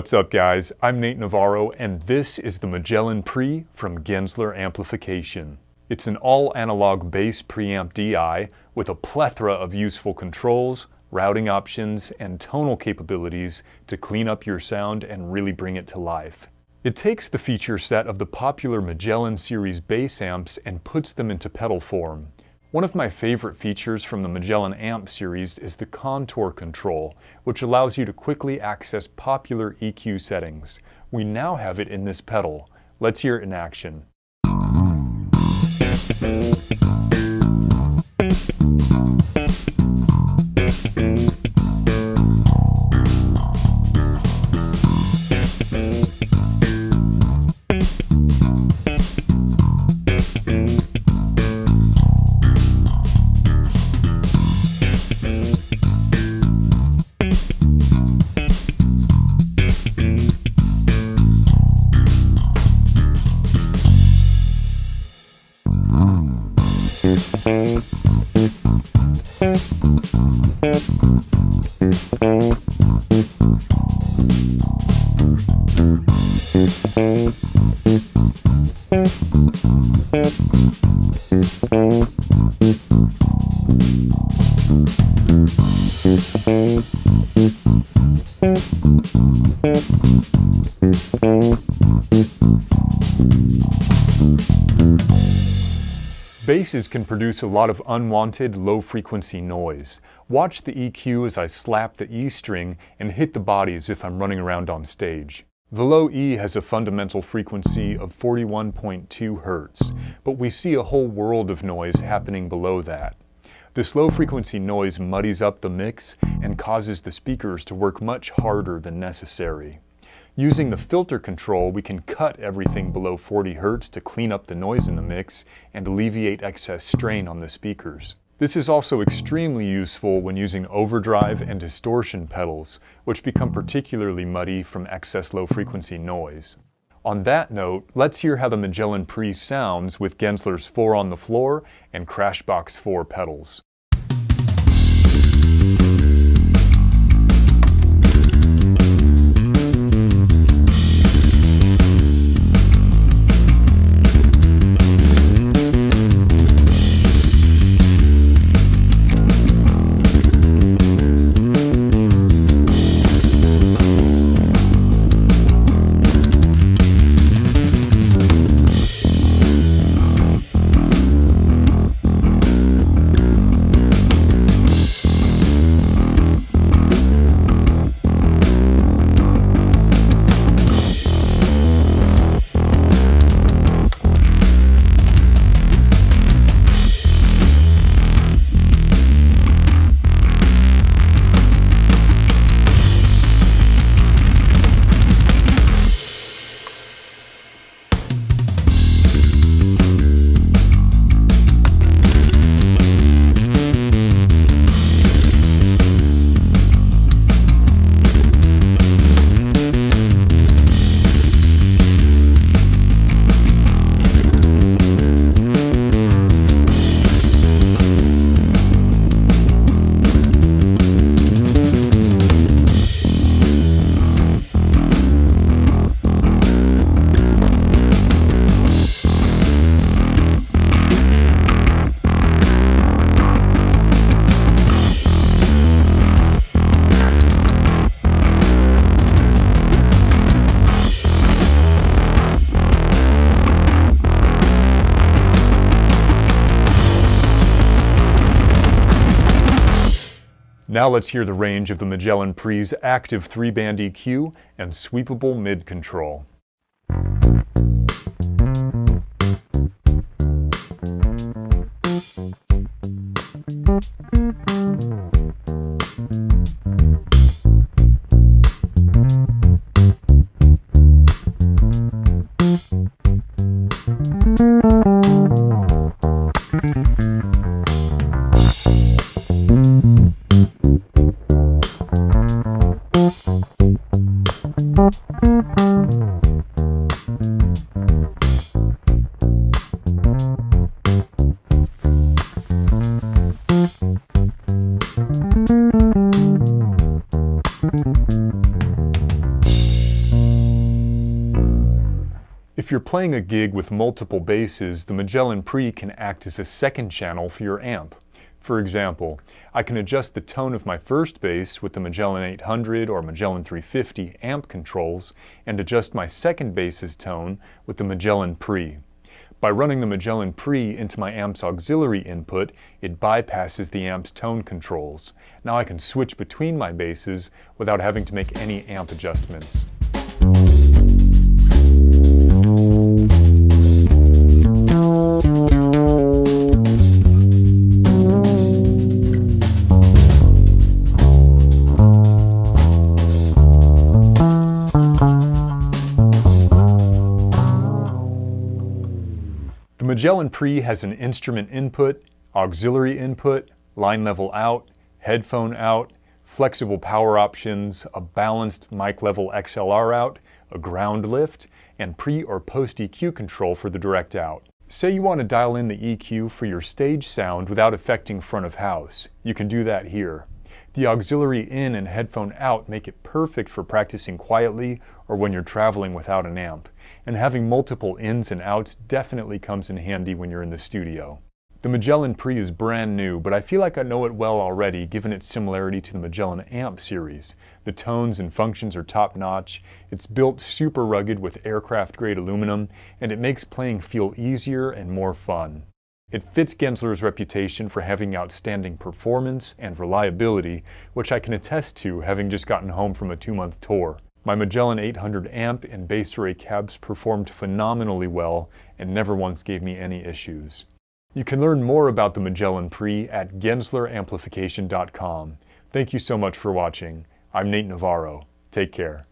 What's up guys, I'm Nate Navarro and this is the MAGELLAN from Genzler Amplification. It's an all-analog bass preamp DI with a plethora of useful controls, routing options, and tonal capabilities to clean up your sound and really bring it to life. It takes the feature set of the popular MAGELLAN series bass amps and puts them into pedal form. One of my favorite features from the MAGELLAN amp series is the contour control, which allows you to quickly access popular EQ settings. We now have it in this pedal. Let's hear it in action. Basses can produce a lot of unwanted low-frequency noise. Watch the EQ as I slap the E string and hit the body as if I'm running around on stage. The low E has a fundamental frequency of 41.2 Hz, but we see a whole world of noise happening below that. This low-frequency noise muddies up the mix and causes the speakers to work much harder than necessary. Using the filter control, we can cut everything below 40 Hz to clean up the noise in the mix and alleviate excess strain on the speakers. This is also extremely useful when using overdrive and distortion pedals, which become particularly muddy from excess low-frequency noise. On that note, let's hear how the MAGELLAN Pre sounds with Genzler's 4 on the floor and Crashbox 4 pedals. Now let's hear the range of the MAGELLAN Pre's active 3-band EQ and sweepable mid control. If you're playing a gig with multiple basses, the MAGELLAN-PRE can act as a second channel for your amp. For example, I can adjust the tone of my first bass with the MAGELLAN 800 or MAGELLAN 350 amp controls and adjust my second bass's tone with the MAGELLAN-PRE. By running the MAGELLAN-PRE into my amp's auxiliary input, it bypasses the amp's tone controls. Now I can switch between my basses without having to make any amp adjustments. The MAGELLAN-PRE has an instrument input, auxiliary input, line level out, headphone out, flexible power options, a balanced mic level XLR out, a ground lift, and pre or post EQ control for the direct out. Say you want to dial in the EQ for your stage sound without affecting front of house. You can do that here. The auxiliary in and headphone out make it perfect for practicing quietly or when you're traveling without an amp, and having multiple ins and outs definitely comes in handy when you're in the studio. The MAGELLAN-PRE is brand new, but I feel like I know it well already given its similarity to the MAGELLAN amp series. The tones and functions are top-notch, it's built super rugged with aircraft-grade aluminum, and it makes playing feel easier and more fun. It fits Genzler's reputation for having outstanding performance and reliability, which I can attest to having just gotten home from a 2-month tour. My MAGELLAN 800 amp and bass array cabs performed phenomenally well and never once gave me any issues. You can learn more about the MAGELLAN-PRE at GenzlerAmplification.com. Thank you so much for watching. I'm Nate Navarro. Take care.